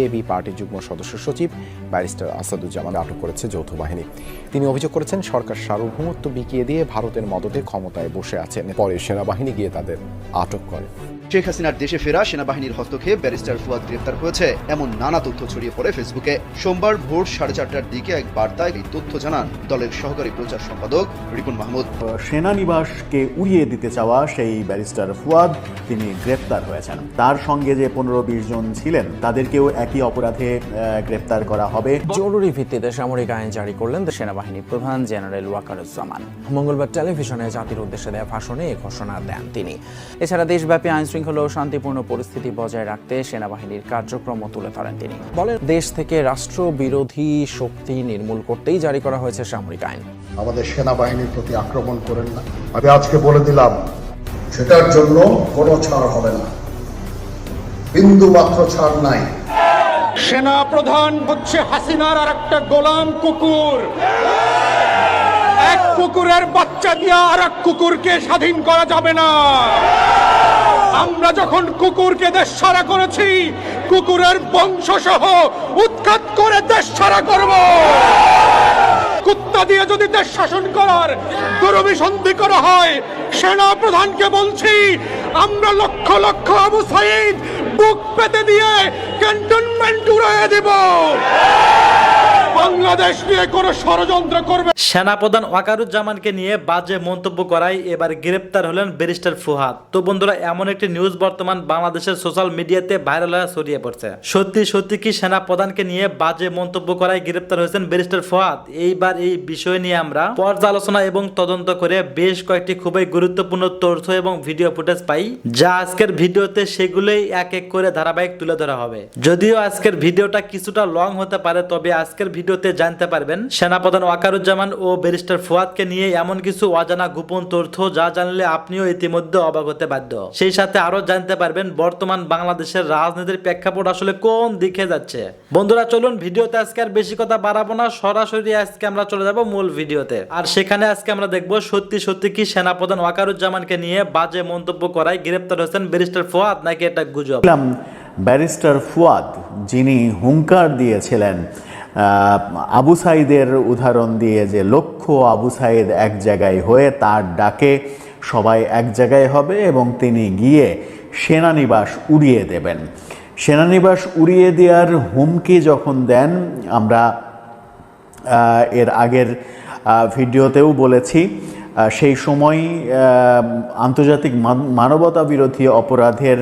AB পার্টির যুগ্ম সদস্য সচিব ব্যারিস্টার আসাদুজ্জামান আটক করেছে যৌথ বাহিনী। তিনি অভিযোগ করেছেন সরকার সার্বভৌমত্ব বিকিয়ে দিয়ে ভারতের মদদে ক্ষমতায় বসে আছেন। পরে সেনাবাহিনী গিয়ে তাদের আটক করে। শেখ হাসিনার দেশে ফেরা সেনাবাহিনীর হস্তক্ষেপ, ব্যারিস্টার ফুয়াদ গ্রেফতার হয়েছে এমন নানা তথ্য ছড়িয়ে পড়ে ফেসবুকে। সোমবার ভোর 4:30টার দিকে এক বার্তায় এই তথ্য জানান দলের সহকারী প্রচার সম্পাদক রিপন মাহমুদ। সেনানিবাসকে উড়িয়ে দিতে চাওয়া সেই ব্যারিস্টার ফুয়াদ তিনি গ্রেপ্তার হয়েছেন। তার সঙ্গে যে 15-20 জন ছিলেন তাদেরকেও একই অপরাধে গ্রেপ্তার করা হবে। জরুরি ভিত্তিতে সামরিক আইন জারি করলেন সেনাবাহিনী প্রধান জেনারেল ওয়াকারুজ্জামান। মঙ্গলবার টেলিভিশনে জাতির উদ্দেশ্যে দেয়া ভাষণে এই ঘোষণা দেন তিনি। এছাড়া দেশব্যাপী আইন শৃঙ্খলা ও শান্তিপূর্ণ পরিস্থিতি বজায় রাখতে সেনাবাহিনীর কার্যক্রম তুলে ধরেন তিনি। বলেন, দেশ থেকে রাষ্ট্র বিরোধী শক্তি নির্মূল করতেই জারি করা হয়েছে সামরিক আইন। আমাদের সেনাবাহিনীর প্রতি আক্রমণ করেন না। আমি আজকে বলে দিলাম, সেটার জন্য কোনো ছাড় হবে না, বিন্দু মাত্র ছাড় নাই। সেনা প্রধান হচ্ছে হাসিনার আর একটা গোলাম কুকুর। এক কুকুরের বাচ্চা দিয়ে আর এক কুকুরকে স্বাধীন করা যাবে না। আমরা যখন কুকুরকে দেশ ছাড়া করেছি, কুকুরের বংশ সহ উৎখাত করে দেশ ছাড়া করব। কুত্তা দিয়ে যদি দেশ শাসন করার দুরভিসন্ধি করা হয়, সেনা প্রধানকে বলছি, আমরা লক্ষ লক্ষ আবু সাঈদ বুক পেতে দিয়ে ক্যান্টনমেন্ট উড়িয়ে দেব। বাংলাদেশ নিয়ে কোনো ষড়যন্ত্র করবে। সেনাপ্রধান ওয়াকারুজ্জামানকে নিয়ে বাজে মন্তব্য করায় এবার গ্রেপ্তার হলেন ব্যারিস্টার ফুয়াদ। তো বন্ধুরা, এমন একটি নিউজ বর্তমান বাংলাদেশের সোশ্যাল মিডিয়াতে ভাইরাল হয়ে ছড়িয়ে পড়ছে। সত্যি কি সেনাপ্রধানকে নিয়ে বাজে মন্তব্য করায় গ্রেপ্তার হয়েছেন ব্যারিস্টার ফুয়াদ? এইবার এই বিষয় নিয়ে আমরা পর্যালোচনা এবং তদন্ত করে বেশ কয়েকটি খুবই গুরুত্বপূর্ণ তথ্য এবং ভিডিও ফুটেজ পাই, যা আজকের ভিডিওতে সেগুলোই এক এক করে ধারাবাহিক তুলে ধরা হবে। যদিও আজকের ভিডিওটা কিছুটা লং হতে পারে, তবে আজকের ভিডিওতে জানতে পারবেন সেনাপ্রধান ওয়াকারুজ্জামান ও ব্যারিস্টার ফুয়াদকে নিয়ে এমন কিছু অজানা গোপন তথ্য, যা জানলে আপনিও ইতিমধ্যে অবাক হতে বাধ্য। সেই সাথে আরো জানতে পারবেন বর্তমান বাংলাদেশের রাজনীতির প্রেক্ষাপট আসলে কোন দিকে যাচ্ছে। বন্ধুরা, চলুন ভিডিওতে আজকে আর বেশি কথা বাড়াবো না, সরাসরি আজকে আমরা চলে যাব মূল ভিডিওতে। আর সেখানে আজকে আমরা দেখবো সত্যি কি সেনাপ্রধান ওয়াকারুজ্জামানকে নিয়ে বাজে মন্তব্য করায় গ্রেপ্তার হয়েছেন ব্যারিস্টার ফুয়াদ, নাকি এটা গুজব। ব্যারিস্টার ফুয়াদ যিনি হুঙ্কার দিয়েছিলেন আবু সাঈদের উদাহরণ দিয়ে, যে লক্ষ আবু সাঈদ এক জায়গায় হয়ে তার ডাকে সবাই এক জায়গায় হবে এবং তিনি গিয়ে সেনানিবাস উড়িয়ে দেবেন। সেনানিবাস উড়িয়ে দেওয়ার হুমকি যখন দেন, আমরা এর আগের ভিডিওতেও বলেছি, সেই সময় আন্তর্জাতিক মানবতা বিরোধী অপরাধের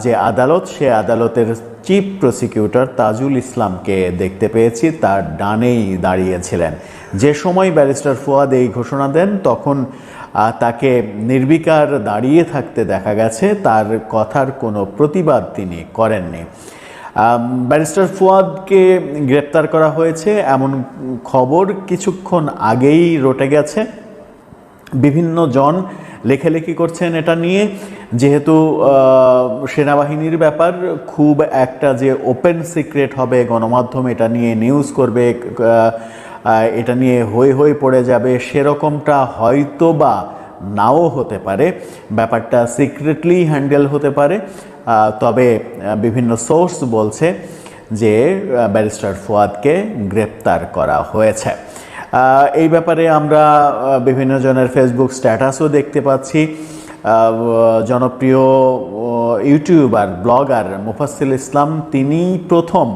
যে আদালত, সে আদালতের চিফ প্রসিকিউটর তাজুল ইসলামকে দেখতে পেয়েছি, তার ডানেই দাঁড়িয়েছিলেন। যে সময় ব্যারিস্টার ফুয়াদ এই ঘোষণা দেন, তখন তাকে নির্বিকার দাঁড়িয়ে থাকতে দেখা গেছে, তার কথার কোনো প্রতিবাদ তিনি করেননি। ব্যারিস্টার ফুয়াদকে গ্রেপ্তার করা হয়েছে এমন খবর কিছুক্ষণ আগেই রটে গেছে। বিভিন্ন জন লেখালেখি করছেন এটা নিয়ে, যেহেতু সেনাবাহিনীর ব্যাপার, খুব একটা যে ওপেন সিক্রেট হবে, গণমাধ্যম এটা নিয়ে নিউজ করবে, এটা নিয়ে হয়ে পড়ে যাবে, সেরকমটা হয়তো বা নাও হতে পারে। ব্যাপারটা সিক্রেটলি হ্যান্ডেল হতে পারে। তবে বিভিন্ন সোর্স বলছে যে ব্যারিস্টার ফুয়াদকে গ্রেপ্তার করা হয়েছে। এই ব্যাপারে আমরা বিভিন্ন জনের ফেসবুক স্ট্যাটাসও দেখতে পাচ্ছি। জনপ্রিয় ইউটিউবার ব্লগার মুফাসসিল ইসলাম, তিনি প্রথম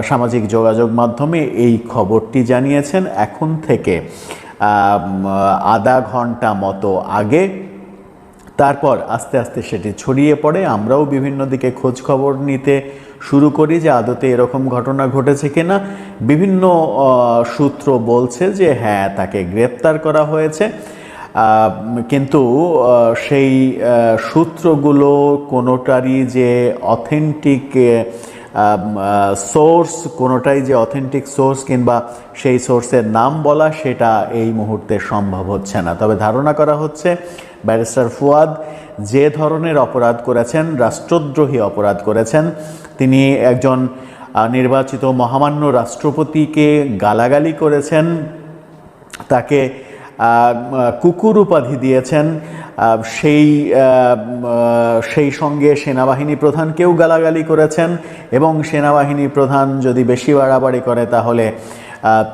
সামাজিক যোগাযোগ মাধ্যমে এই খবরটি জানিয়েছেন এখন থেকে আধা ঘন্টা মতো আগে। তারপর আস্তে আস্তে সেটি ছড়িয়ে পড়ে। আমরাও বিভিন্ন দিকে খোঁজ খবর নিতে শুরু করি যে আদতে এরকম ঘটনা ঘটেছে কিনা। বিভিন্ন সূত্র বলছে যে হ্যাঁ, তাকে গ্রেপ্তার করা হয়েছে, কিন্তু সেই সূত্রগুলো কোনোটারই যে অথেন্টিক সোর্স, কোনোটাই যে অথেন্টিক সোর্স কিংবা সেই সোর্সের নাম বলা, সেটা এই মুহূর্তে সম্ভব হচ্ছে না। তবে ধারণা করা হচ্ছে ব্যারিস্টার ফুয়াদ যে ধরনের অপরাধ করেছেন, রাষ্ট্রদ্রোহী অপরাধ করেছেন, তিনি একজন নির্বাচিত মহামান্য রাষ্ট্রপতিকে গালাগালি করেছেন, তাকে কুকুর উপাধি দিয়েছেন, সেই সঙ্গে সেনাবাহিনী প্রধানকেও গালাগালি করেছেন এবং সেনাবাহিনী প্রধান যদি বেশি বাড়াবাড়ি করে তাহলে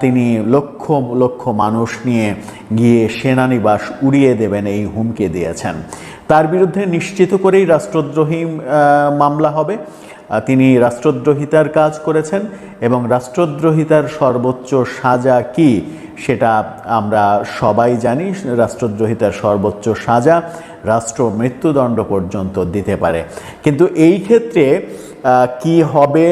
তিনি লক্ষ লক্ষ মানুষ নিয়ে গিয়ে সেনানিবাস উড়িয়ে দেবেন এই হুমকি দিয়েছেন। তার বিরুদ্ধে নিশ্চিত করেই রাষ্ট্রদ্রোহী মামলা হবে। তিনি রাষ্ট্রদ্রোহিতার কাজ করেছেন এবং রাষ্ট্রদ্রোহিতার সর্বোচ্চ সাজা কি সেটা আমরা সবাই জানি। রাষ্ট্রদ্রোহিতার সর্বোচ্চ সাজা রাষ্ট্র মৃত্যুদণ্ড পর্যন্ত দিতে পারে। কিন্তু এই ক্ষেত্রে কি হবে,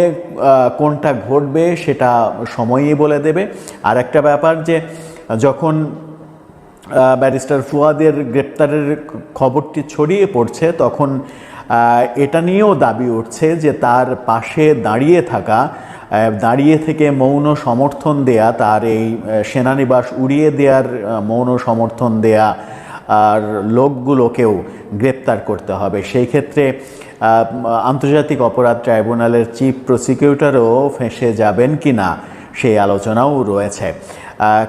কোনটা ঘটবে সেটা সময়ই বলে দেবে। আর একটা ব্যাপার যে যখন ব্যারিস্টার ফুয়াদের গ্রেপ্তারের খবরটি ছড়িয়ে পড়ছে তখন এটা নিয়েও দাবি উঠছে যে তার পাশে দাঁড়িয়ে থেকে মৌন সমর্থন দেয়া, তার এই সেনানিবাস উড়িয়ে দেওয়ার মৌন সমর্থন দেয়া আর লোকগুলোকেও গ্রেপ্তার করতে হবে। সেই ক্ষেত্রে আন্তর্জাতিক অপরাধ ট্রাইব্যুনালের চিফ প্রসিকিউটরও ফেঁসে যাবেন কি না সেই আলোচনাও রয়েছে।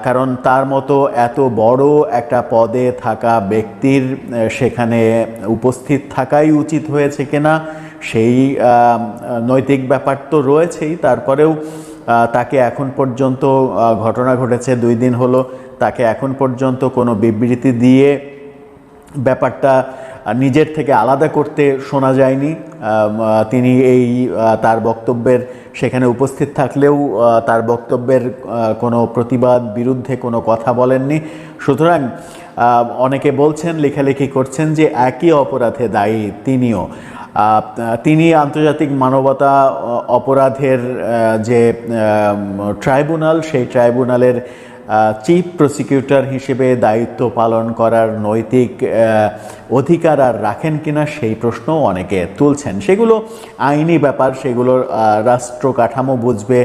কারণ তার মতো এত বড় একটা পদে থাকা ব্যক্তির সেখানে উপস্থিত থাকাই উচিত হয়েছে কিনা সেই নৈতিক ব্যাপার তো রয়েছেই। তারপরেও তাকে এখন পর্যন্ত, ঘটনা ঘটেছে 2 দিন হলো, তাকে এখন পর্যন্ত কোনো বিবৃতি দিয়ে ব্যাপারটা নিজের থেকে আলাদা করতে শোনা যায়নি। তিনি তার বক্তব্যের সেখানে উপস্থিত থাকলেও তার বক্তব্যের কোনো প্রতিবাদ বিরুদ্ধে কোনো কথা বলেননি। সুতরাং অনেকে বলছেন, লেখালেখি করছেন যে একই অপরাধে দায়ী তিনিও। তিনি আন্তর্জাতিক মানবতা অপরাধের যে ট্রাইব্যুনাল, সেই ট্রাইব্যুনালের চিফ প্রসিকিউটর হিসেবে দায়িত্ব পালন করার নৈতিক অধিকার আর রাখেন কিনা সেই প্রশ্নও অনেকে তুলছেন। সেগুলো আইনি ব্যাপার, সেগুলোর রাষ্ট্র কাঠামো বুঝবে,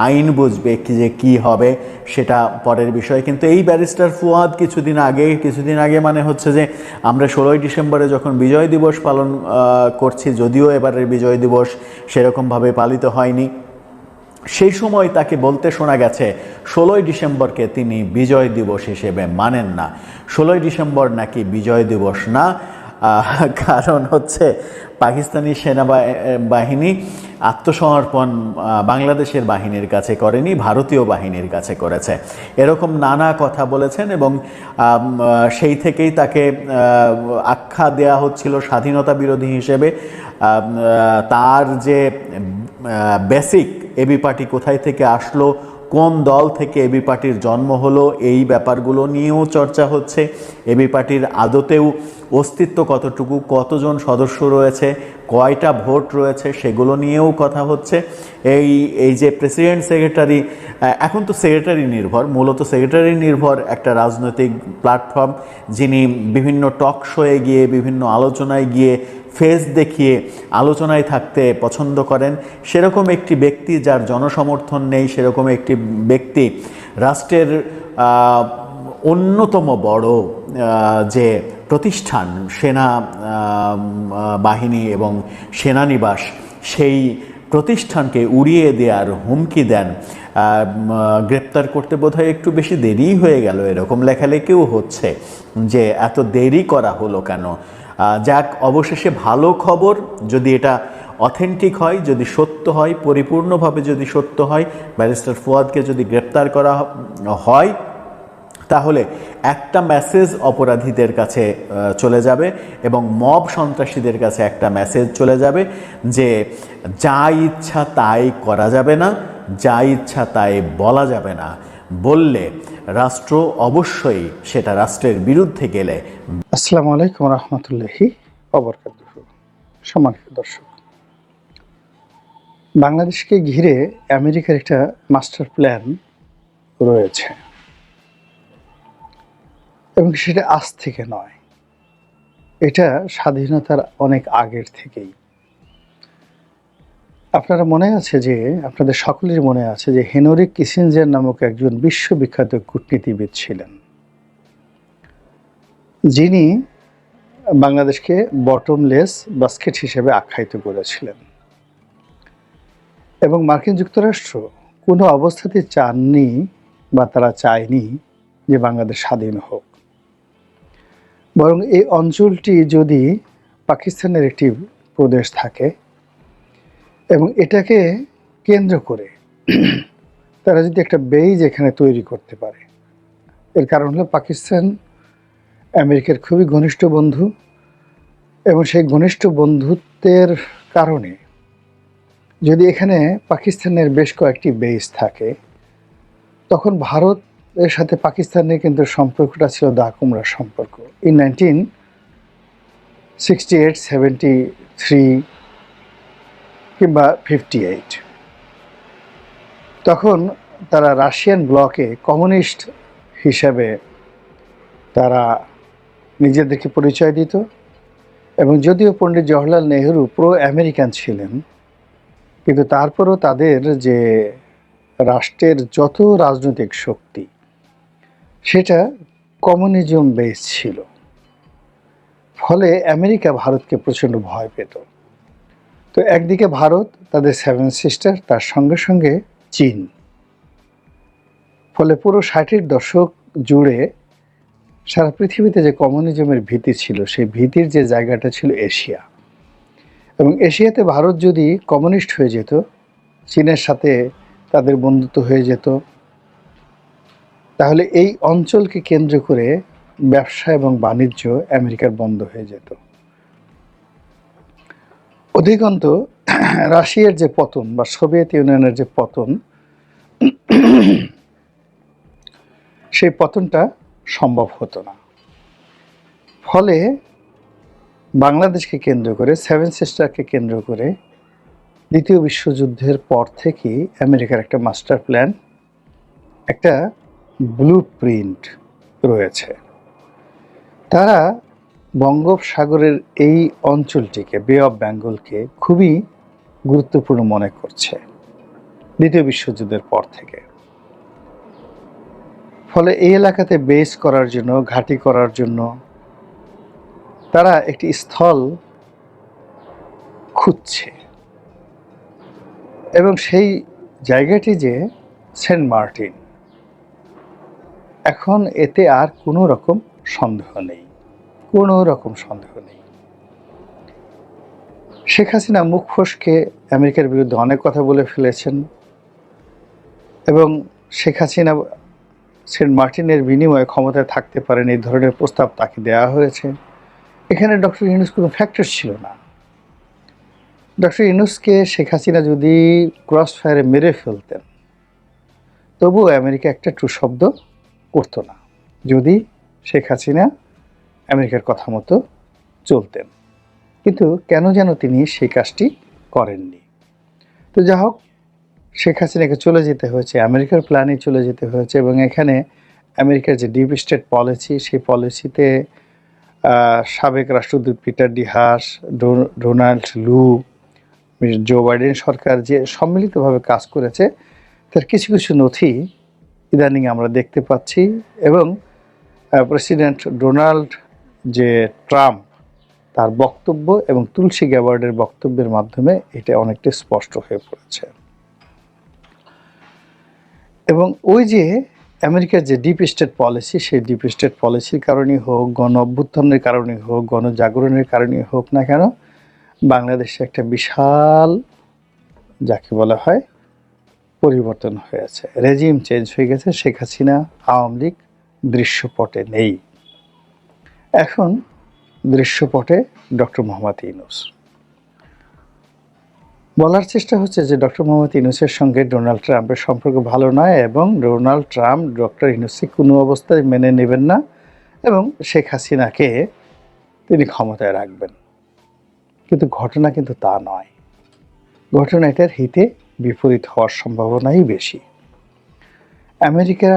আইন বুঝবে যে কি হবে সেটা পরের বিষয়। কিন্তু এই ব্যারিস্টার ফুয়াদ কিছুদিন আগে মানে হচ্ছে যে আমরা 16ই ডিসেম্বরে যখন বিজয় দিবস পালন করছি, যদিও এবারের বিজয় দিবস সেরকমভাবে পালিত হয়নি, সেই সময় তাকে বলতে শোনা গেছে 16ই ডিসেম্বরকে তিনি বিজয় দিবস হিসেবে মানেন না। 16ই ডিসেম্বর নাকি বিজয় দিবস না, কারণ হচ্ছে পাকিস্তানি সেনাবাহিনী আত্মসমর্পণ বাংলাদেশের বাহিনীর কাছে করেনি, ভারতীয় বাহিনীর কাছে করেছে। এরকম নানা কথা বলেছেন এবং সেই থেকেই তাকে আখ্যা দেয়া হচ্ছিল স্বাধীনতা বিরোধী হিসেবে। তার যে বেসিক এবি পার্টি কোথায় থেকে আসলো, কোন দল থেকে এবি পার্টির জন্ম হলো, এই ব্যাপারগুলো নিয়েও চর্চা হচ্ছে। এবি পার্টির আদতেও অস্তিত্ব কতটুকু, কতজন সদস্য রয়েছে, কয়টা ভোট রয়েছে, সেগুলো নিয়েও কথা হচ্ছে। এই যে প্রেসিডেন্ট সেক্রেটারি, এখন তো সেক্রেটারি নির্ভর, মূলত সেক্রেটারি নির্ভর একটা রাজনৈতিক প্ল্যাটফর্ম, যিনি বিভিন্ন টক শোয়ে গিয়ে, বিভিন্ন আলোচনায় গিয়ে ফেস দেখিয়ে আলোচনায় থাকতে পছন্দ করেন, সেরকম একটি ব্যক্তি যার জনসমর্থন নেই, সেরকম একটি ব্যক্তি রাষ্ট্রের অন্যতম বড় যে প্রতিষ্ঠান সেনা বাহিনী এবং সেনানিবাস, সেই প্রতিষ্ঠানকে উড়িয়ে দেওয়ার হুমকি দেন। গ্রেপ্তার করতে বোধহয় একটু বেশি দেরি হয়ে গেল, এরকম লেখালেখিও হচ্ছে যে এত দেরি করা হলো কেন। যাক, অবশেষে ভালো খবর, যদি এটা অথেন্টিক হয়, যদি সত্য হয়, পরিপূর্ণভাবে যদি সত্য হয়, ব্যারিস্টার ফুয়াদকে যদি গ্রেপ্তার করা হয়, তাহলে একটা মেসেজ অপরাধীদের কাছে চলে যাবে এবং মব সন্ত্রাসীদের কাছে একটা মেসেজ চলে যাবে যে যা ইচ্ছা তাই করা যাবে না, যা ইচ্ছা তাই বলা যাবে না। বললে রাষ্ট্র অবশ্যই সেটা রাষ্ট্রের বিরুদ্ধে গেলে। আসসালামু আলাইকুম রহমতুল্লাহি ওয়া বারাকাতুহু। সম্মানিত দর্শক, বাংলাদেশকে ঘিরে আমেরিকার একটা মাস্টার প্ল্যান রয়েছে এবং সেটা আজ থেকে নয়, এটা স্বাধীনতার অনেক আগের থেকেই। আপনাদের সকলের মনে আছে যে হেনরি কিসিঞ্জার নামক একজন বিশ্ববিখ্যাত কূটনীতিবিদ ছিলেন, যিনি বাংলাদেশকে বটমলেস বাস্কেট হিসেবে আখ্যায়িত করেছিলেন এবং মার্কিন যুক্তরাষ্ট্র কোনো অবস্থাতে চাননি বা তারা চায়নি যে বাংলাদেশ স্বাধীন হোক। বরং এই অঞ্চলটি যদি পাকিস্তানের একটি প্রদেশ থাকে এবং এটাকে কেন্দ্র করে তারা যদি একটা বেইজ এখানে তৈরি করতে পারে, এর কারণ হলো পাকিস্তান আমেরিকার খুবই ঘনিষ্ঠ বন্ধু, এবং সেই ঘনিষ্ঠ বন্ধুত্বের কারণে যদি এখানে পাকিস্তানের বেশ কয়েকটি বেস থাকে, তখন ভারতের সাথে পাকিস্তানের কিন্তু সম্পর্কটা ছিল দা কুমড়ার সম্পর্ক। ইন 1968, 73 কিংবা 58 তখন তারা রাশিয়ান ব্লকে কমিউনিস্ট হিসাবে তারা নিজেদেরকে পরিচয় দিত, এবং যদিও পণ্ডিত জওহরলাল নেহরু প্রো আমেরিকান ছিলেন, কিন্তু তারপরও তাদের যে রাষ্ট্রের যত রাজনৈতিক শক্তি সেটা কমিউনিজম বেস ছিল। ফলে আমেরিকা ভারতকে প্রচণ্ড ভয় পেত। তো একদিকে ভারত, তাদের 7 সিস্টার, তার সঙ্গে সঙ্গে চীন। ফলে পুরো 60-এর দশক জুড়ে সারা পৃথিবীতে যে কমিউনিজমের ভীতি ছিল, সেই ভীতির যে জায়গাটা ছিল এশিয়া, এবং এশিয়াতে ভারত যদি কমিউনিস্ট হয়ে যেত, চীনের সাথে তাদের বন্ধুত্ব হয়ে যেত, তাহলে এই অঞ্চলকে কেন্দ্র করে ব্যবসা এবং বাণিজ্য আমেরিকার বন্ধ হয়ে যেত। অধিকন্তু রাশিয়ার যে পতন বা সোভিয়েত ইউনিয়নের যে পতন, সেই পতনটা সম্ভব হতো না। ফলে বাংলাদেশকে কেন্দ্র করে, 7 সিস্টারকে কেন্দ্র করে দ্বিতীয় বিশ্বযুদ্ধের পর থেকেই আমেরিকার একটা মাস্টার প্ল্যান, একটা ব্লু প্রিন্ট রয়েছে। তারা বঙ্গোপসাগরের এই অঞ্চলটিকে, বে অফ বেঙ্গলকে খুবই গুরুত্বপূর্ণ মনে করছে দ্বিতীয় বিশ্বযুদ্ধের পর থেকে। ফলে এই এলাকাতে বেস করার জন্য, ঘাঁটি করার জন্য তারা একটি স্থল খুঁজছে, এবং সেই জায়গাটি যে সেন্ট মার্টিন। এখন এতে আর কোনো রকম সন্দেহ নেই, কোনো রকম সন্দেহ নেই। শেখ হাসিনা মুখ ফসকে আমেরিকার বিরুদ্ধে অনেক কথা বলে ফেলেছেন, এবং শেখ হাসিনা সেন্ট মার্টিনের বিনিময়ে ক্ষমতায় থাকতে পারেন এই ধরনের প্রস্তাব তাকে দেওয়া হয়েছে। এখানে ডক্টর ইউনূস কোনো ফ্যাক্টর ছিল না। ডক্টর ইউনূসকে শেখ হাসিনা যদি ক্রস ফায়ারে মেরে ফেলতেন, তবুও আমেরিকা একটা ট্রু শব্দ করতো না, যদি শেখ হাসিনা আমেরিকার কথা মতো চলতেন। কিন্তু কেন যেন তিনি সেই কাজটি করেননি। তো যা হোক, শেখ হাসিনাকে চলে যেতে হয়েছে, আমেরিকার প্ল্যানে চলে যেতে হয়েছে, এবং এখানে আমেরিকার যে ডিপ স্টেট পলিসি, সেই পলিসিতে সাবেক রাষ্ট্রদূত পিটার ডি হাস, ডোনাল্ড লু, জো বাইডেন সরকার যে সম্মিলিতভাবে কাজ করেছে, তার কিছু কিছু নথি ইদানিং আমরা দেখতে পাচ্ছি, এবং প্রেসিডেন্ট ডোনাল্ড যে ট্রাম্প, তার বক্তব্য এবং তুলসী গ্যাবার্ডের বক্তব্যের মাধ্যমে এটা অনেকটা স্পষ্ট হয়ে পড়েছে। এবং ওই যে আমেরিকার যে ডিপ স্টেট পলিসি, সেই ডিপ স্টেট পলিসির কারণেই হোক, গণ অভ্যুত্থানের কারণেই হোক, গণজাগরণের কারণেই হোক না কেন, বাংলাদেশে একটা বিশাল, যাকে বলা হয়, পরিবর্তন হয়েছে, রেজিম চেঞ্জ হয়ে গেছে। শেখ হাসিনা, আওয়ামী লীগ দৃশ্যপটে নেই। এখন দৃশ্যপটে ডক্টর মোহাম্মদ ইউনূস। বলার চেষ্টা হচ্ছে যে ডক্টর মোহাম্মদ ইউনূসের সঙ্গে ডোনাল্ড ট্রাম্পের সম্পর্ক ভালো নয়, এবং ডোনাল্ড ট্রাম্প ডক্টর ইউনূসকে কোনো অবস্থায় মেনে নেবেন না, এবং শেখ হাসিনাকে তিনি ক্ষমতায় রাখবেন। কিন্তু ঘটনা কিন্তু তা নয়। ঘটনা এটার হিতে বিপরীত হওয়ার সম্ভাবনাই বেশি। আমেরিকা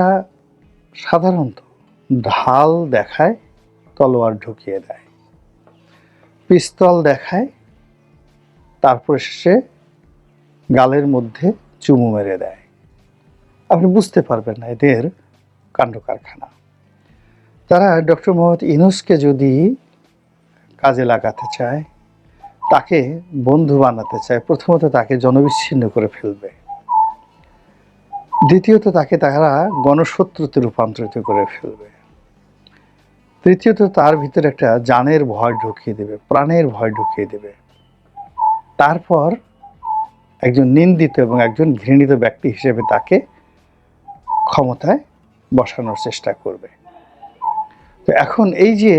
সাধারণত ঢাল দেখায়, তলোয়ার ঢুকিয়ে দেয়, পিস্তল দেখায়, তারপরে শেষে গালের মধ্যে চুমু মেরে দেয়। আপনি বুঝতে পারবেন না এদের কাণ্ড কারখানা। তারা ডক্টর মোহাম্মদ ইউনূসকে যদি কাজে লাগাতে চায়, তাকে বন্ধু বানাতে চায়, প্রথমত তাকে জনবিচ্ছিন্ন করে ফেলবে, দ্বিতীয়ত তাকে তারা গণশত্রুতে রূপান্তরিত করে ফেলবে। তৃতীয়ত তার ভিতরে একটা জানের ভয় ঢুকিয়ে দেবে, প্রাণের ভয় ঢুকিয়ে দেবে। তারপর একজন নিন্দিত এবং একজন ঘৃণিত ব্যক্তি হিসেবে তাকে ক্ষমতায় বসানোর চেষ্টা করবে। তো এখন এই যে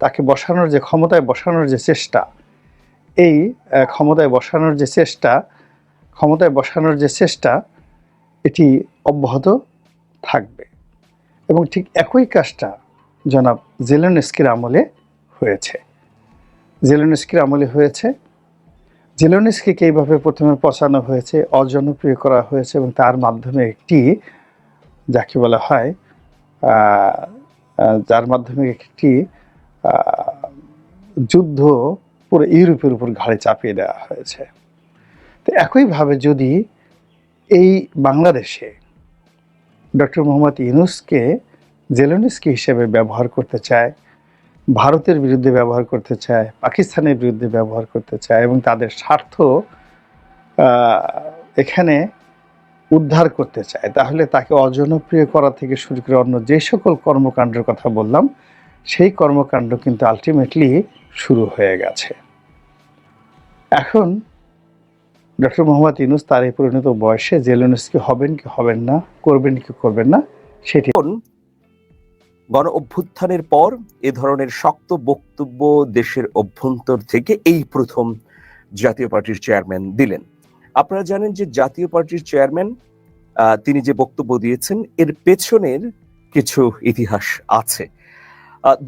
তাকে বসানোর যে ক্ষমতায় বসানোর যে চেষ্টা, এই ক্ষমতায় বসানোর যে চেষ্টা এটি অব্যাহত থাকবে। এবং ঠিক একই কাজটা জনাব জেলেনস্কির আমলে হয়েছে। জেলেনস্কিকে এইভাবে প্রথমে পচানো হয়েছে, অজনপ্রিয় করা হয়েছে এবং তার মাধ্যমে একটি যাকে বলা হয় যার মাধ্যমে একটি যুদ্ধ পুরো ইউরোপের উপর ঘাড়ে চাপিয়ে দেওয়া হয়েছে। তো একইভাবে যদি এই বাংলাদেশে ডক্টর মোহাম্মদ ইউনূসকে জেলেনস্কি হিসেবে ব্যবহার করতে চায়, ভারতের বিরুদ্ধে ব্যবহার করতে চায়, পাকিস্তানের বিরুদ্ধে ব্যবহার করতে চায় এবং তাদের স্বার্থ এখানে উদ্ধার করতে চায়, তাহলে তাকে অজনপ্রিয় করা থেকে শুরু করে অন্য যে সকল কর্মকাণ্ডের কথা বললাম সেই কর্মকাণ্ড কিন্তু আলটিমেটলি শুরু হয়ে গেছে। এখন ডক্টর মোহাম্মদ ইউনূস তার এই পরিণত বয়সে জেলেনস্কি হবেন কি হবেন না, করবেন কি করবেন না, সেটি গণ অভ্যুত্থানের পর এ ধরনের শক্ত বক্তব্য দেশের অভ্যন্তর থেকে এই প্রথম জাতীয় পার্টির চেয়ারম্যান দিলেন। আপনারা জানেন যে জাতীয় পার্টির চেয়ারম্যান তিনি যে বক্তব্য দিয়েছেন এর পেছনের কিছু ইতিহাস আছে।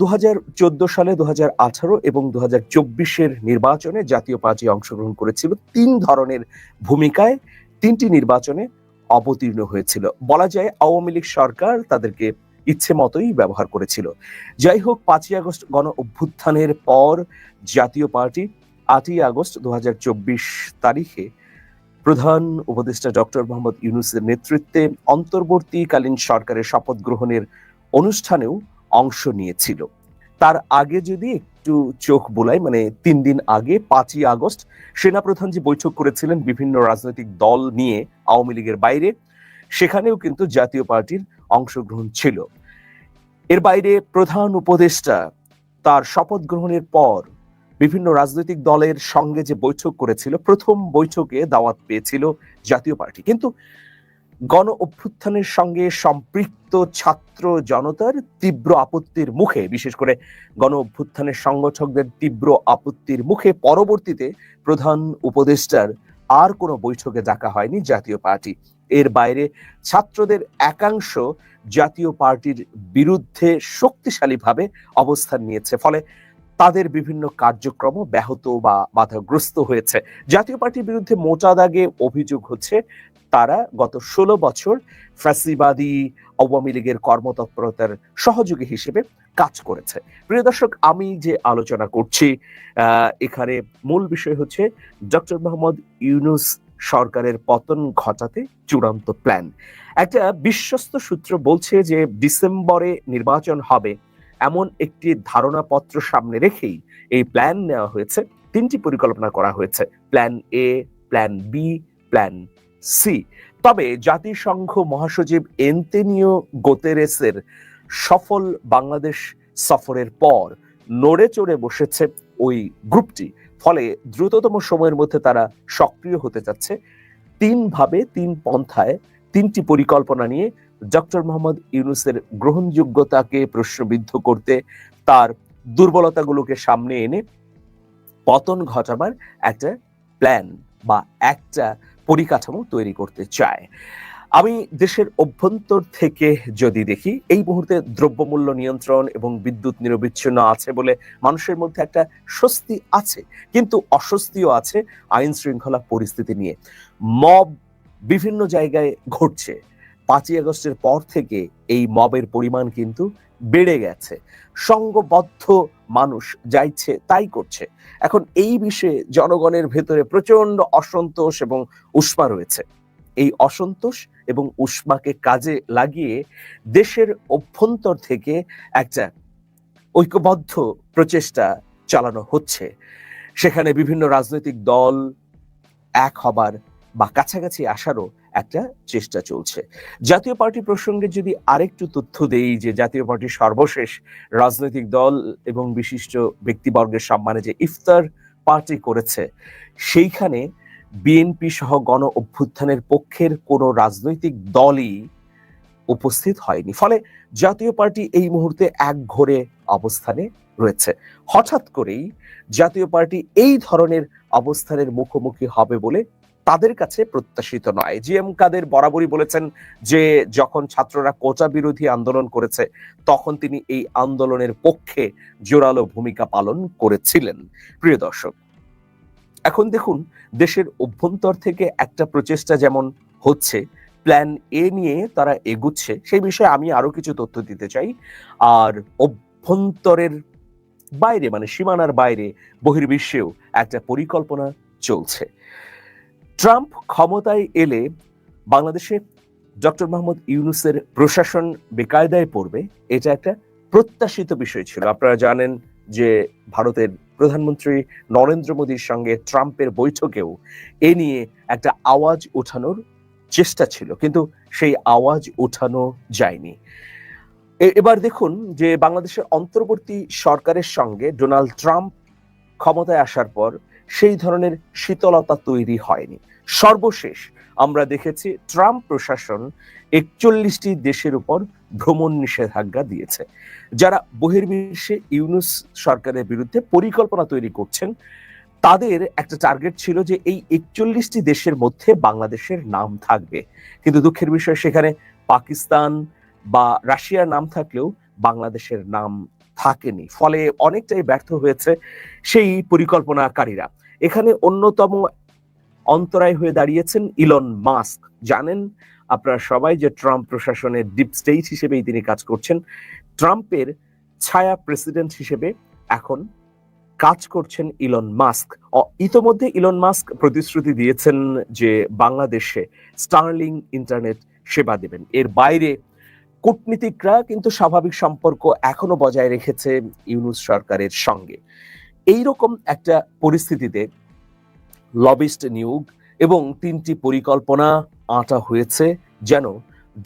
2014 সালে, 2018 এবং 2024 নির্বাচনে জাতীয় পার্টি অংশগ্রহণ করেছিল। 3 ধরনের ভূমিকায় 3টি নির্বাচনে অবতীর্ণ হয়েছিল। বলা যায় আওয়ামী লীগ সরকার তাদেরকে ইচ্ছে মতোই ব্যবহার করেছিল। যাই হোক, 5ই আগস্ট গণ অভ্যুত্থানের পর জাতীয় পার্টি 8ই আগস্ট 2024 তারিখে প্রধান উপদেষ্টা ডক্টর মোহাম্মদ ইউনূসের নেতৃত্বে অন্তর্বর্তীকালীন সরকারের শপথ গ্রহণের অনুষ্ঠানেও অংশ নিয়েছিল। তার আগে যদি একটু চোখ বোলাই, মানে 3 দিন আগে 5ই আগস্ট সেনাপ্রধান যে বৈঠক করেছিলেন বিভিন্ন রাজনৈতিক দল নিয়ে আওয়ামী লীগের বাইরে, সেখানেও কিন্তু জাতীয় পার্টির অংশগ্রহণ ছিল। এর বাইরে প্রধান উপদেষ্টা তার শপথ গ্রহণের পর বিভিন্ন রাজনৈতিক দলের সঙ্গে যে বৈঠক করেছিল, প্রথম বৈঠকে দাওয়াত পেয়েছিল জাতীয় পার্টি। কিন্তু গণ অভ্যুত্থানের সঙ্গে সম্পৃক্ত ছাত্র জনতার তীব্র আপত্তির মুখে, বিশেষ করে গণ অভ্যুত্থানের সংগঠকদের তীব্র আপত্তির মুখে পরবর্তীতে প্রধান উপদেষ্টার আর কোনো বৈঠকে ডাকা হয়নি জাতীয় পার্টি। এর বাইরে ছাত্রদের একাংশ জাতীয় পার্টির বিরুদ্ধে শক্তিশালীভাবে অবস্থান নিয়েছে, ফলে তাদের বিভিন্ন কার্যক্রম ব্যাহত বা বাধাগ্রস্ত হয়েছে। জাতীয় পার্টির বিরুদ্ধে মোটা দাগে অভিযোগ হচ্ছে তারা গত 16 বছর ফ্যাসিবাদী আওয়ামী লীগের কর্মতৎপরতার সহযোগী হিসেবে কাজ করেছে। প্রিয় দর্শক, আমি যে আলোচনা করছি এখানে মূল বিষয় হচ্ছে ডক্টর মোহাম্মদ ইউনূস সরকারের পতন ঘটাতে চূড়ান্ত প্ল্যান। একটা বিশ্বস্ত সূত্র বলছে যে ডিসেম্বরে নির্বাচন হবে এমন একটি ধারণাপত্র সামনে রেখেই এই প্ল্যান নেওয়া হয়েছে। 3টি পরিকল্পনা করা হয়েছে, plan A, plan B, plan C. তবে জাতিসংঘ মহাসচিব এন্টোনিও গুতেরেসের সফল বাংলাদেশ সফরের পর নড়ে চড়ে বসেছে ওই গ্রুপটি, ফলে দ্রুততম সময়ের মধ্যে তারা সক্রিয় হতে যাচ্ছে। 3 ভাবে 3 পন্থায় 3টি পরিকল্পনা নিয়ে ডক্টর মোহাম্মদ ইউনূসের গ্রহণযোগ্যতাকে প্রশ্নবিদ্ধ করতে, তার দুর্বলতাগুলোকে সামনে এনে পতন ঘটাবার একটা প্ল্যান বা একটা পরিকাঠামো তৈরি করতে চায়। আমি দেশের অভ্যন্তর থেকে যদি দেখি, এই মুহূর্তে দ্রব্যমূল্য নিয়ন্ত্রণ এবং বিদ্যুৎ নিরবিচ্ছিন্ন আছে বলে মানুষের মধ্যে একটা স্বস্তি আছে, কিন্তু অস্বস্তিও আছে আইন শৃঙ্খলা পরিস্থিতি নিয়ে। মব বিভিন্ন জায়গায় ঘটছে। 5ই আগস্টের পর থেকে এই মবের পরিমাণ কিন্তু বেড়ে গেছে। সংঘবদ্ধ মানুষ যা ইচ্ছে তাই করছে। এখন এই বিষয়ে জনগণের ভেতরে প্রচন্ড অসন্তোষ এবং উষ্মা রয়েছে। এই অসন্তোষ এবং উষ্মাকে কাজে লাগিয়ে দেশের অভ্যন্তর থেকে একটা ঐক্যবদ্ধ প্রচেষ্টা চালানো হচ্ছে। সেখানে বিভিন্ন রাজনৈতিক দল এক হবার বা কাছাকাছি আসারও একটা চেষ্টা চলছে। জাতীয় পার্টি প্রসঙ্গে যদি আরেকটু তথ্য দেই, যে জাতীয় পার্টির সর্বশেষ রাজনৈতিক দল এবং বিশিষ্ট ব্যক্তিবর্গের সম্মানে যে ইফতার পার্টি করেছে, সেইখানে বিএনপি সহ গণ অভ্যুত্থানের পক্ষের কোনো রাজনৈতিক দলই উপস্থিত হয়নি। ফলে জাতীয় পার্টি এই মুহূর্তে একঘরে অবস্থানে রয়েছে। হঠাৎ করেই জাতীয় পার্টি এই ধরনের অবস্থানের মুখোমুখি হবে বলে তাদের কাছে প্রত্যাশিত নয়। জি এম কাদের বরাবরই বলেছেন যে যখন ছাত্ররা কোটা বিরোধী আন্দোলন করেছে তখন তিনি এই আন্দোলনের পক্ষে জোরালো ভূমিকা পালন করেছিলেন। প্রিয় দর্শক, এখন দেখুন দেশের অভ্যন্তর থেকে একটা প্রচেষ্টা যেমন হচ্ছে, প্ল্যান এ নিয়ে তারা এগুচ্ছে, সেই বিষয়ে আমি আরো কিছু তথ্য দিতে চাই। আর অভ্যন্তরের বাইরে, মানে সীমানার বাইরে বহির্বিশ্বেও একটা পরিকল্পনা চলছে। ট্রাম্প ক্ষমতায় এলে বাংলাদেশে ডক্টর মোহাম্মদ ইউনূসের প্রশাসন বেকায়দায় পড়বে, এটা একটা প্রত্যাশিত বিষয় ছিল। আপনারা জানেন যে ভারতের প্রধানমন্ত্রী নরেন্দ্র মোদীর সঙ্গে ট্রাম্পের বৈঠকেও এ নিয়ে একটা আওয়াজ ওঠানোর চেষ্টা ছিল, কিন্তু সেই আওয়াজ ওঠানো যায়নি। এবার দেখুন যে বাংলাদেশের অন্তর্বর্তী সরকারের সঙ্গে ডোনাল্ড ট্রাম্প ক্ষমতায় আসার পর সেই ধরনের শীতলতা তৈরি হয়নি। সর্বশেষ আমরা দেখেছি ট্রাম্প প্রশাসন ৪১টি দেশের উপর ভ্রমণ নিষেধাজ্ঞা দিয়েছে। যারা বহির্বিশ্বে ইউনূস সরকারের বিরুদ্ধে পরিকল্পনা তৈরি করছেন, তাদের একটা টার্গেট ছিল যে এই ৪১টি দেশের মধ্যে বাংলাদেশের নাম থাকবে, কিন্তু দুঃখের বিষয় সেখানে পাকিস্তান বা রাশিয়ার নাম থাকলেও বাংলাদেশের নাম থাকেনি। ফলে অনেকটাই ব্যর্থ হয়েছে সেই পরিকল্পনাকারীরা। এখানে অন্যতম অন্তরায় হয়ে দাঁড়িয়েছেন ইলন মাস্ক। জানেন আপনারা সবাই যে ট্রাম্প প্রশাসনের ডিপ স্টেট হিসেবেই তিনি কাজ করছেন। ট্রাম্পের ছায়া প্রেসিডেন্ট হিসেবে এখন কাজ করছেন ইলন মাস্ক। ইতোমধ্যে ইলন মাস্ক প্রতিশ্রুতি দিয়েছেন যে বাংলাদেশে স্টারলিং ইন্টারনেট সেবা দেবেন। এর বাইরে কূটনীতিকরা কিন্তু স্বাভাবিক সম্পর্ক এখনো বজায় রেখেছে ইউনূস সরকারের সঙ্গে। এইরকম একটা পরিস্থিতিতে লবিস্ট নিয়োগ এবং ৩টি পরিকল্পনা আঁটা হয়েছে যেন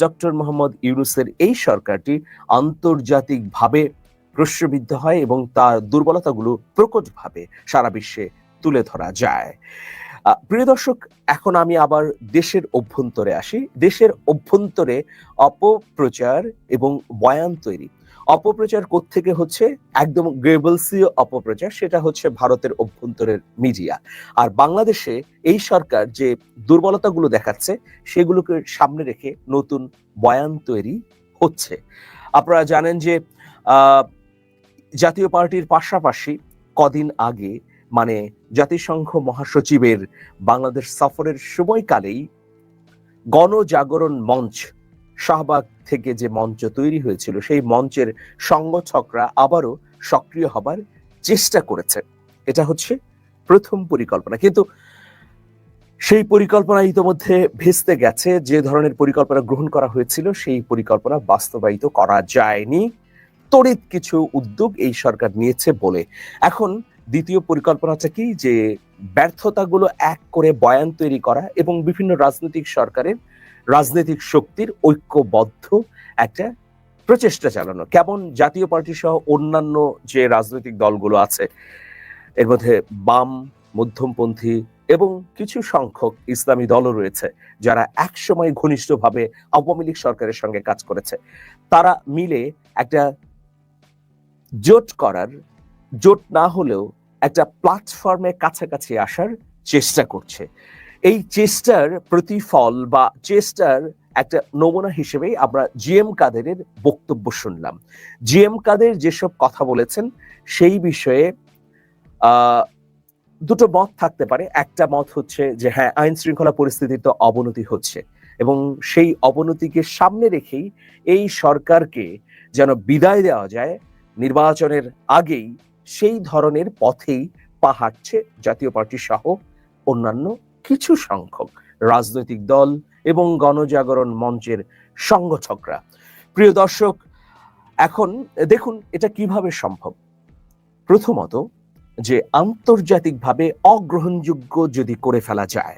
ডক্টর মোহাম্মদ ইউনূসের এই সরকারটি আন্তর্জাতিকভাবে প্রশ্নবিদ্ধ হয় এবং তার দুর্বলতাগুলো প্রকটভাবে সারা বিশ্বে তুলে ধরা যায়। প্রিয় দর্শক, এখন আমি আবার দেশের অভ্যন্তরে আসি। দেশের অভ্যন্তরে অপপ্রচার এবং বয়ান তৈরি। অপপ্রচার কোত্থেকে হচ্ছে? একদম গ্রেবলসীয় অপপ্রচার, সেটা হচ্ছে ভারতের অভ্যন্তরের মিডিয়া। আর বাংলাদেশে এই সরকার যে দুর্বলতাগুলো দেখাচ্ছে সেগুলোকে সামনে রেখে নতুন বয়ান তৈরি হচ্ছে। আপনারা জানেন যে জাতীয় পার্টির পাশাপাশি কদিন আগে, মানে জাতিসংঘ মহাসচিবের বাংলাদেশ সফরের সময়কালেই গণজাগরণ মঞ্চ, শাহবাগ থেকে যে মঞ্চ তৈরি হয়েছিল, সেই মঞ্চের সংগঠকরা আবারও সক্রিয় হবার চেষ্টা করেছে। এটা হচ্ছে প্রথম পরিকল্পনা, কিন্তু সেই পরিকল্পনা ইতিমধ্যে ভেস্তে গেছে। যে ধরনের পরিকল্পনা গ্রহণ করা হয়েছিল সেই পরিকল্পনা বাস্তবায়িত করা যায়নি। তড়িৎ কিছু উদ্যোগ এই সরকার নিয়েছে বলে এখন দ্বিতীয় পরিকল্পনাটা কি, যে ব্যর্থতাগুলো এক করে বয়ান তৈরি করা এবং বিভিন্ন রাজনৈতিক সরকারের রাজনৈতিক শক্তির ঐক্যবদ্ধ একটা প্রচেষ্টা চালানো। কেমন জাতীয় পার্টি সহ অন্যান্য যে রাজনৈতিক দলগুলো আছে, এর মধ্যে বাম, মধ্যমপন্থী এবং কিছু সংখ্যক ইসলামী দলও রয়েছে যারা একসময় ঘনিষ্ঠভাবে আওয়ামী লীগ সরকারের সঙ্গে কাজ করেছে, তারা মিলে একটা জোট করার, জোট না হলেও একটা প্ল্যাটফর্মে কাছাকাছি আসার চেষ্টা করছে। এই চেষ্টার প্রতিফল বা চেষ্টার একটা নমুনা হিসেবেই আমরা জি এম কাদেরের বক্তব্য শুনলাম। জি এম কাদের যেসব কথা বলেছেন সেই বিষয়ে দুটো মত থাকতে পারে। একটা মত হচ্ছে যে হ্যাঁ, আইন শৃঙ্খলা পরিস্থিতির তো অবনতি হচ্ছে এবং সেই অবনতিকে সামনে রেখেই এই সরকারকে যেন বিদায় দেওয়া যায় নির্বাচনের আগেই, সেই ধরনের পথেই পা হাঁটছে জাতীয় পার্টি সহ অন্যান্য কিছু সংখ্যক রাজনৈতিক দল এবং গণজাগরণ মঞ্চের সংগঠকরা। প্রিয় দর্শক, এখন দেখুন এটা কিভাবে সম্ভব। প্রথমত, যে আন্তর্জাতিকভাবে অগ্রহণযোগ্য যদি করে ফেলা যায়,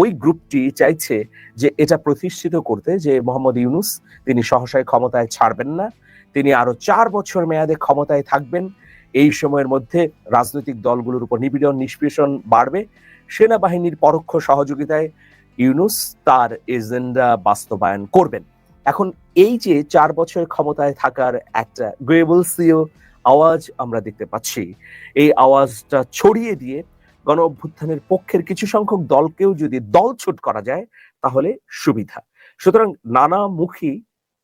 ওই গ্রুপটি চাইছে যে এটা প্রতিষ্ঠিত করতে যে মোহাম্মদ ইউনূস তিনি সহসায় ক্ষমতায় ছাড়বেন না, তিনি আরো 4 বছর মেয়াদে ক্ষমতায় থাকবেন। এই সময়ের মধ্যে রাজনৈতিক দলগুলোর উপর নিপীড়ন নিষ্পেষণ বাড়বে, সেনাবাহিনীর পরোক্ষ সহযোগিতায় ইউনূস তার এজেন্ডা বাস্তবায়ন করবেন। এখন এই যে 4 বছর ক্ষমতায় থাকার একটা গ্রেবলসীয় আওয়াজ আমরা দেখতে পাচ্ছি, এই আওয়াজটা ছড়িয়ে দিয়ে গণ অভ্যুত্থানের পক্ষের কিছু সংখ্যক দলকেও যদি দলছুট করা যায় তাহলে সুবিধা। সুতরাং নানামুখী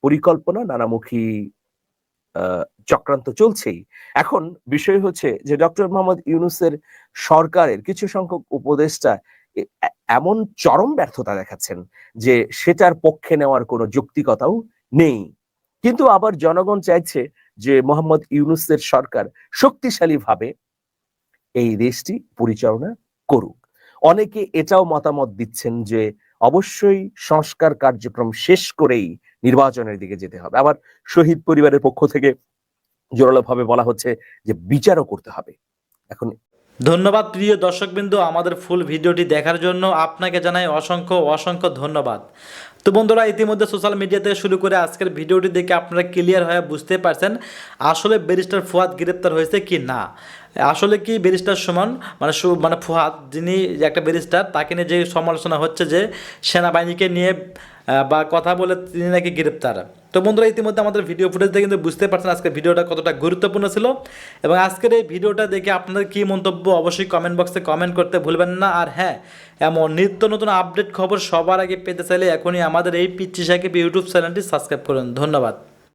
পরিকল্পনা, নানামুখী চক্রান্ত চলছেই। এখন বিষয় হচ্ছে যে ডক্টর মোহাম্মদ ইউনূসের সরকারের কিছু সংখ্যক উপদেষ্টা এমন চরম ব্যর্থতা দেখাচ্ছেন যে সেটার পক্ষে নেওয়ার কোনো যৌক্তিকতাও নেই। কিন্তু আবার জনগণ চাইছে যে মোহাম্মদ ইউনূসের সরকার শক্তিশালীভাবে এই দেশটি পরিচালনা করুক। অনেকে এটাও মতামত দিচ্ছেন যে অবশ্যই সংস্কার কার্যক্রম শেষ করেই নির্বাচনের দিকে যেতে হবে। আবার শহীদ পরিবারের পক্ষ থেকে জোরালোভাবে বলা হচ্ছে যে বিচারও করতে হবে। এখন ধন্যবাদ প্রিয় দর্শকবৃন্দ, আমাদের ফুল ভিডিওটি দেখার জন্য আপনাকে জানাই অসংখ্য অসংখ্য ধন্যবাদ। তো বন্ধুরা, ইতিমধ্যে সোশ্যাল মিডিয়া থেকে শুরু করে আজকের ভিডিওটি দেখে আপনারা ক্লিয়ার হয়ে বুঝতে পারছেন আসলে ব্যারিস্টার ফুয়াদ গ্রেপ্তার হয়েছে কি না। আসলে কি ব্যারিস্টার সুমন মানে ফুয়াদ, যিনি একটা ব্যারিস্টার, তাকে নিয়ে যে সমালোচনা হচ্ছে যে সেনাবাহিনীকে নিয়ে বা কথা বলে তিনি নাকি গ্রেপ্তার। তো বন্ধুরা, ইতিমধ্যে আমাদের ভিডিও ফুটেজ দেখে কিন্তু বুঝতে পারছেন আজকের ভিডিওটা কতটা গুরুত্বপূর্ণ ছিল। এবং আজকের এই ভিডিওটা দেখে আপনাদের কী মন্তব্য অবশ্যই কমেন্ট বক্সে কমেন্ট করতে ভুলবেন না। আর হ্যাঁ, এমন নিত্য নতুন আপডেট খবর সবার আগে পেতে চাইলে এখনই আমাদের এই পিচ্চি সাকিব ইউটিউব চ্যানেলটি সাবস্ক্রাইব করুন। ধন্যবাদ।